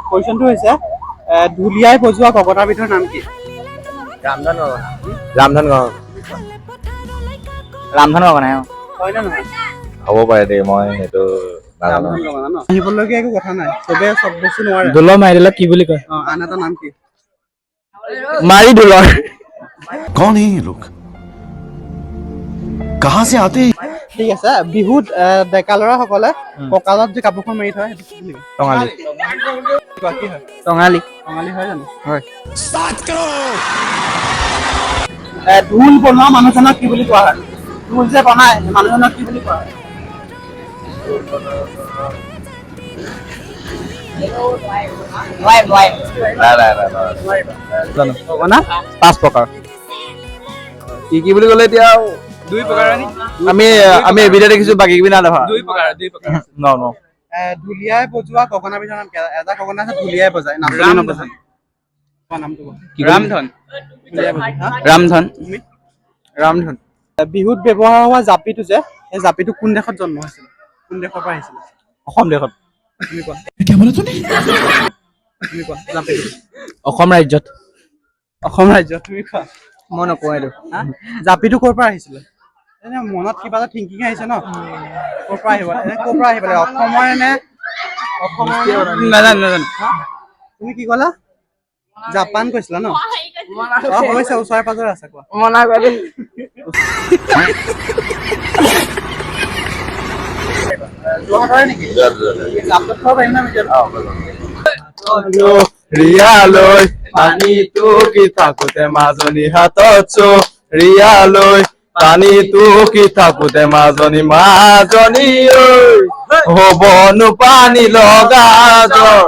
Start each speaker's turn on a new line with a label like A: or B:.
A: কোৱেশ্চনটো হৈছে ঢুলীয়াই বজোৱা গগনাবিধৰ নাম কি?
B: ৰামধন গগনা
A: হয় নে নহয়?
B: হ'ব পাৰে দেই, মই সেইটো নাজানো।
A: ৰামধন গগনা ন? আহিবলগীয়া একো কথা নাই, চবে চব বস্তু নোৱাৰে।
C: ঢোলৰ মাৰি দিলে কি বুলি কয়?
A: আন এটা নাম কি?
C: মাৰি ঢোলৰ।
D: कौन है ये लोग कहां से आते हैं?
A: ঠিক আছে, বিহুত ডেকা ল'ৰাসকলে কঁকালত যে কাপোৰখন মাৰি থয় সেইটো কি বুলি কয়?
C: টঙালি।
A: কি হয়?
C: টঙালি।
A: টঙালি হয় জানো?
C: হয়।
A: ঢোল বনোৱা মানুহজনক কি বুলি কোৱা হয়? ঢোল যে বনাই মানুহজনক কি বুলি কোৱা হয়?
C: গগনা 5 প্ৰকাৰ। কি বুলি ক'লে এতিয়া?
A: 2 প্ৰকাৰ নি?
C: আমি এবিধে দেখিছো, বাকী কিবি নাই দেখা।
A: 2 প্ৰকাৰ।
C: ন
A: ঢুলীয়াই বজোৱা গগনাবিধৰ নাম কি? এটা গগনা আছে ঢুলীয়াই বজায়, নামটো নবজায়। নামটো
C: ৰামধন।
A: ঢুলীয়াই বজায়। হা?
C: ৰামধন।
A: তুমি?
C: ৰামধন।
A: বিহুত ব্যৱহাৰ হোৱা জাপিটো যে, সেই জাপিটো কোন দেশত জন্ম হৈছিল? কোন দেশৰ পৰা আহিছিল?
C: অসম দেশত।
A: তুমি কোৱা।
D: क्या बोला तूने?
A: তুমি কোৱা জাপিটো।
C: অসম ৰাজ্যত।
A: অসম ৰাজ্য। তুমি কোৱা।
C: মই নকওঁ এইটো।
A: হা? জাপিটো ক'ৰ পৰা আহিছিলে? এনে মনত কিবা এটা থিংকিং আহিছে ন? ক'ৰ পৰা আহিব? এনে ক'ৰ পৰা আহিব লাগে? অসমৰ নে?
C: নাজানো।
A: হা? তুমি কি ক'লা? জাপান কৈছিলা ন? হৈছে, ওচৰে পাজৰে আছে, কোৱা।
C: মনা কৰি
A: যোৰহাটৰে নেকি? জাপত খাব পাৰিম না
C: ৰিয়ালৈ পানীটো কি থাকোতে মাজনী হাতত চো, ৰিয়ালৈ পানীটো কি থাকোতে মাজনী ঐ হ'বনো পানী লগা জ্বৰ।